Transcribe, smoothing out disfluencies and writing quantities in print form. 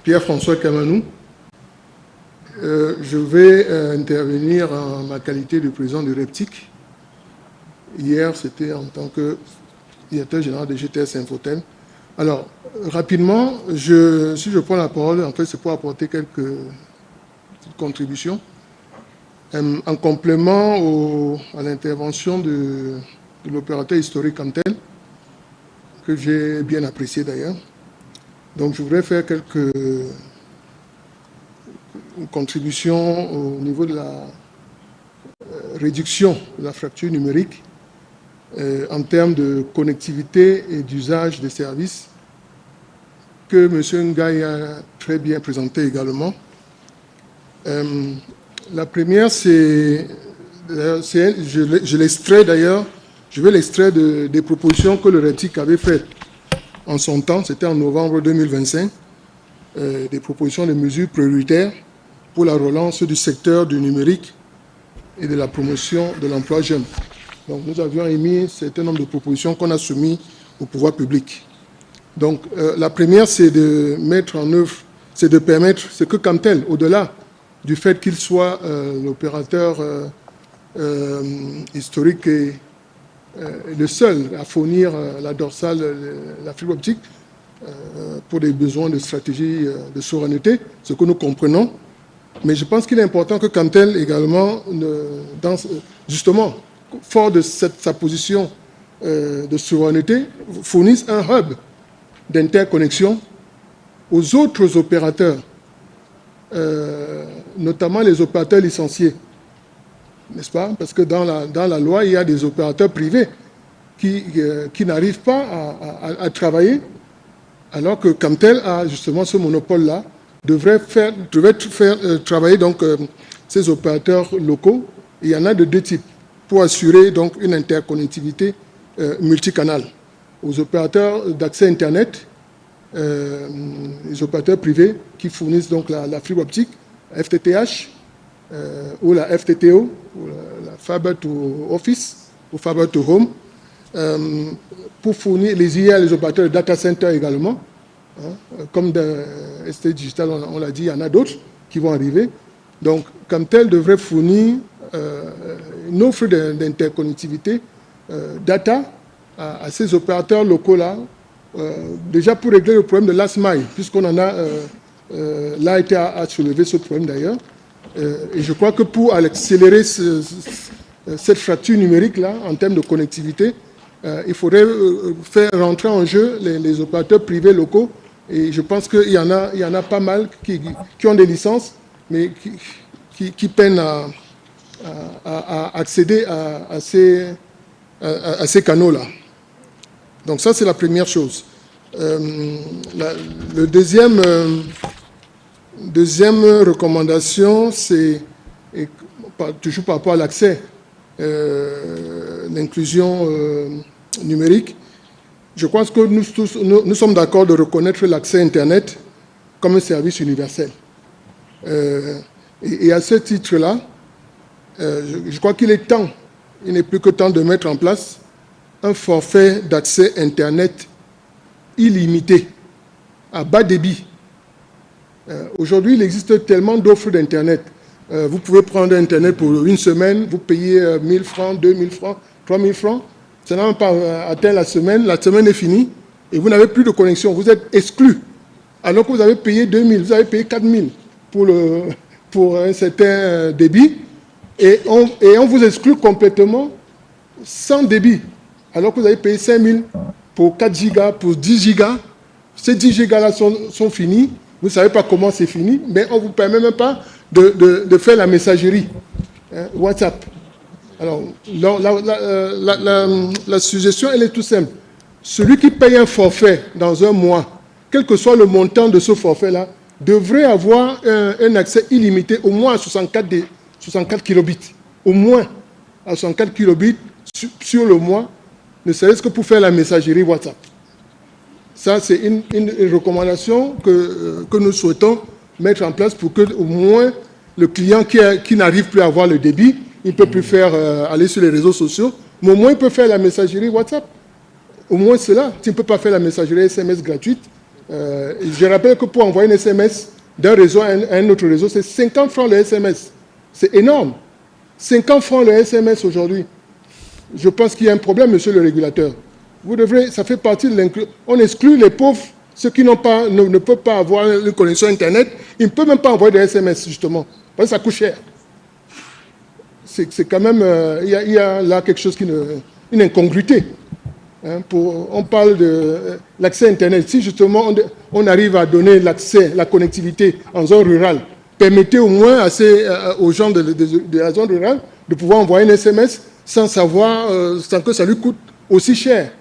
Pierre-François Kamanou. Je vais intervenir en ma qualité de président du REPTIC. Hier, c'était en tant que directeur général de GTS Infotel. Alors, rapidement, si je prends la parole, en fait, c'est pour apporter quelques contributions. En complément à l'intervention de l'opérateur historique Camtel, que j'ai bien apprécié d'ailleurs. Donc, je voudrais faire quelques contributions au niveau de la réduction de la fracture numérique en termes de connectivité et d'usage des services que M. Ngaï a très bien présenté également. La première, je l'extrais d'ailleurs, je vais l'extrait des propositions que le REPTIC avait faites en son temps, c'était en novembre 2025, des propositions de mesures prioritaires pour la relance du secteur du numérique et de la promotion de l'emploi jeune. Donc nous avions émis un certain nombre de propositions qu'on a soumises au pouvoir public. Donc la première, c'est de mettre en œuvre, c'est de permettre ce que Camtel, au-delà du fait qu'il soit l'opérateur historique et le seul à fournir la dorsale, la fibre optique, pour des besoins de stratégie de souveraineté, ce que nous comprenons. Mais je pense qu'il est important que Camtel également, justement, fort de sa position de souveraineté, fournisse un hub d'interconnexion aux autres opérateurs, notamment les opérateurs licenciés, n'est-ce pas? Parce que dans la loi, il y a des opérateurs privés qui n'arrivent pas à travailler, alors que Camtel a justement ce monopole-là, devrait faire travailler donc ces opérateurs locaux. Il y en a de deux types pour assurer donc une interconnectivité multicanal aux opérateurs d'accès Internet, les opérateurs privés qui fournissent donc la fibre optique, la FTTH ou la FTTO, ou la Fiber to Office ou Fiber to Home, pour fournir les IA, les opérateurs de data center également. Comme de ST Digital, on l'a dit, il y en a d'autres qui vont arriver. Donc, Camtel devrait fournir une offre d'interconnectivité data à ces opérateurs locaux-là, déjà pour régler le problème de last mile, puisqu'on en a, l'AIT a soulevé ce problème d'ailleurs. Et je crois que pour accélérer cette fracture numérique-là, en termes de connectivité, il faudrait faire rentrer en jeu les opérateurs privés locaux. Et je pense qu'il y en a pas mal qui ont des licences, mais qui peinent à accéder à ces canaux-là. Donc ça, c'est la première chose. Le deuxième recommandation, c'est toujours par rapport à l'accès, l'inclusion numérique. Je pense que nous sommes d'accord de reconnaître l'accès Internet comme un service universel. Et à ce titre-là, je crois qu'il est temps, il n'est plus que temps de mettre en place un forfait d'accès Internet illimité, à bas débit. Aujourd'hui, il existe tellement d'offres d'Internet. Vous pouvez prendre Internet pour une semaine, vous payez 1 000 francs, 2 000 francs, 3 000 francs. Ça n'a même pas atteint la semaine est finie et vous n'avez plus de connexion, vous êtes exclu. Alors que vous avez payé 2 000, vous avez payé 4 000 pour un certain débit et on vous exclut complètement sans débit. Alors que vous avez payé 5 000 pour 4 gigas, pour 10 gigas. Ces 10 gigas-là sont finis, vous ne savez pas comment c'est fini, mais on ne vous permet même pas de faire la messagerie, WhatsApp. Alors, la suggestion, elle est tout simple. Celui qui paye un forfait dans un mois, quel que soit le montant de ce forfait-là, devrait avoir un accès illimité au moins à 64 kilobits. Au moins à 64 kilobits sur le mois, ne serait-ce que pour faire la messagerie WhatsApp. Ça, c'est une recommandation que nous souhaitons mettre en place pour que, au moins, le client qui n'arrive plus à avoir le débit, il ne peut plus faire aller sur les réseaux sociaux, mais au moins il peut faire la messagerie WhatsApp. Au moins cela. Tu ne peux pas faire la messagerie SMS gratuite, Je rappelle que pour envoyer un SMS d'un réseau à un autre réseau, c'est 50 francs le SMS. C'est énorme. 50 francs le SMS aujourd'hui. Je pense qu'il y a un problème, monsieur le régulateur. Vous devrez, ça fait partie de l'inclusion. On exclut les pauvres, ceux qui ne peuvent pas avoir une connexion Internet. Ils ne peuvent même pas envoyer des SMS, justement, parce que ça coûte cher. C'est quand même, il y a là quelque chose une incongruité. Hein, on parle de l'accès Internet. Si justement on arrive à donner l'accès, la connectivité en zone rurale, permettez au moins aux gens de la zone rurale de pouvoir envoyer un SMS sans savoir, sans que ça lui coûte aussi cher.